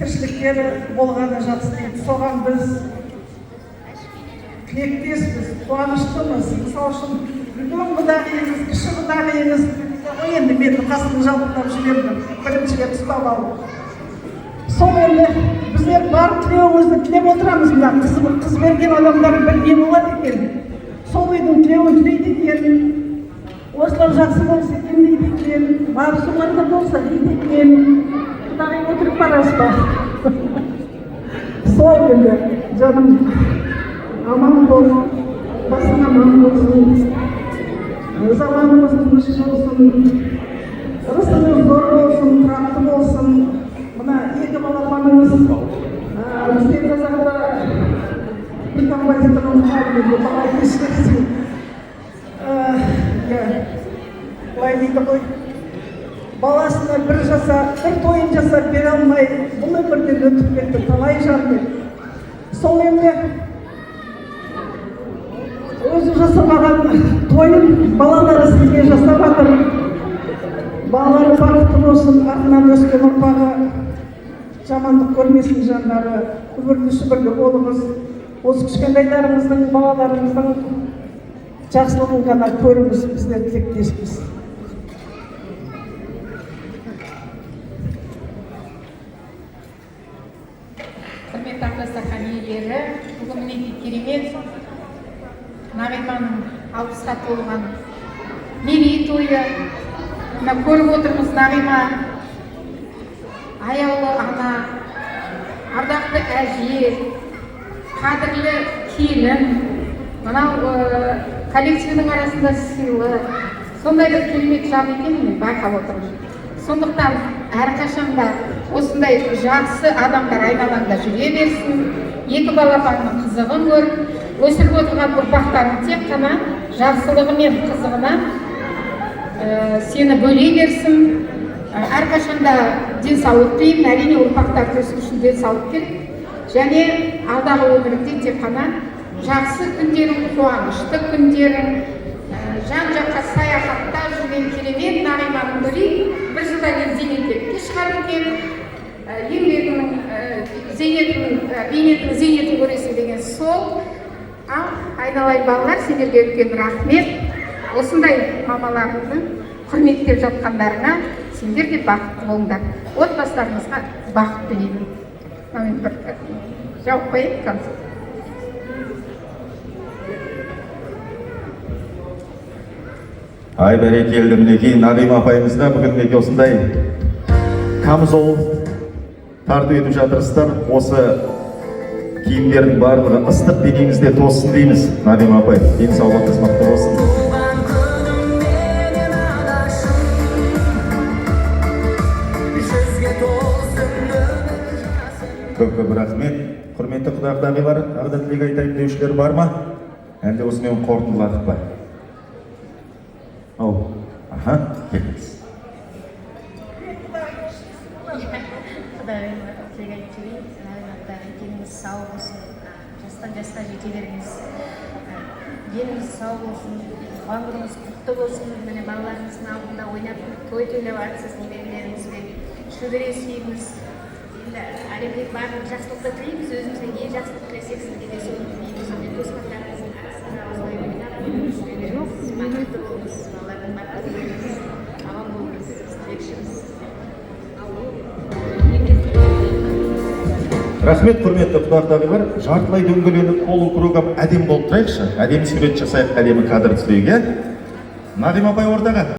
тіршіліктері болғаны жақсы дейді. Соған біз тілектеспіз, қуаныштымыз. Мысалы үшін үлкен құдағиыңыз, кіші құдағиыңыз, енді менің қасымды жалпылап жібердім, біріншілеп ұстап алып. Сол енді біздер бар тілеуімізді тілеп отырамыз, мына қыз берген адамдар бір не болады екен. Сол үйдің тілеуін тілейді екен, осылар жақсы болса екен дейді екен, бар соларда болса дейді екен. Құдағи отырып барасыз ба? Сол енді жаным аман болсын, басың аман болсын, заманымыз тыныш болсын, ырысыңыз зор болсын, тұрақты болсын. Мына екі балапаныңыз бізде қазағында бір композиторымыз бар еді, қалай кешіресің. Былай дейді ғой, баласына бір тойын жасап бере алмай, бұл өмірден өтіп кетті талай жар деп. Сол енді өзі жасамаған тойын балалары сізге жасап жатыр. Балалары бақытты болсын, артынан өскен ұрпағы жамандық көрмесін жандары, өмірлі шүбірлі болыңыз. Осы кішкентайларыңыздың, балаларыңыздың жақсылығын ғана көріңіз, біздер тілектеспіз. Құрметті Ақтастақан иелері, бүгін мінекей керемет Нағиманың 60-ға толған мерейтойы. Мына көріп отырмыз, Нағима аяулы ана, ардақты әже, қадірлі келін, мынау коллективінің арасында сыйлы, сондай бір керемет жан екенін байқап отырмын. Сондықтан әрқашанда осындай жақсы адамдар айналаңда жүре берсін, екі балапанның қызығын көріп, өсіріп отырған ұрпақтарын тек қана жақсылығы мен қызығына сені бөле берсін. Әрқашанда денсаулық тілеймін, әрине ұрпақтарды өсіру үшін денсаулық керек. Және алдағы өміріңде тек қана жақсы күндерің, қуанышты күндерің, жан-жаққа саяхатта жүрген керемет Нағиманың бірі бір жылдан кейін зейнетке шығады екен. Еңбегінің бейнетінің зейнетін көресің деген сол. Ал айналайын балалар, сендерге үлкен рахмет. Осындай мамаларыңды құрметтеп жатқандарыңа сендер де бақытты болыңдар. Отбасыларыңызға бақыт тілеймін. Мен бір жауап қойып концерт. Ай бәрекелді, мінекей Нағима апайымызға бүгін мінекей осындай камзол тарту етіп жатырсыздар. Осы киімдердің барлығы ыстық денеңізде тоссын дейміз. Нағима апай, денсаулығыңыз мықты болсын. Көп рахмет. Құрметті құдағилар, тағы да тілек айтайын деушілер бар ма? Әлде осымен қорытындыладық па? Аха, келіңіз. Құдағиыма тілек айтып жіберейін. Деніңіз сау болсын, жастан жасқа жете беріңіз. Деніңіз сау болсын, барлығыңыз құтты болсын. Міне балаларыңыздың алдында ойнап, той тойлап жатсыз, немерелеріңізбен шөбере сүйіңіз. Енді әлемдегі барлық жақсылықты тілейміз, өзімізге ең жақсылық тілесек, сізге де соны тілейміз. Сонымен туысқандарыңыздың арасында осылай ойнап, шөбереңіз, бақытты болыңыз, балалардың бақытты аман болыңыз, тілекшіміз. Рахмет, құрметті құдағилар. Жартылай дөңгеленіп полукругом әдем болып тұрайықшы. Әдем сурет жасайық, әдемі кадр түсірейік. Нағима апай ортаға.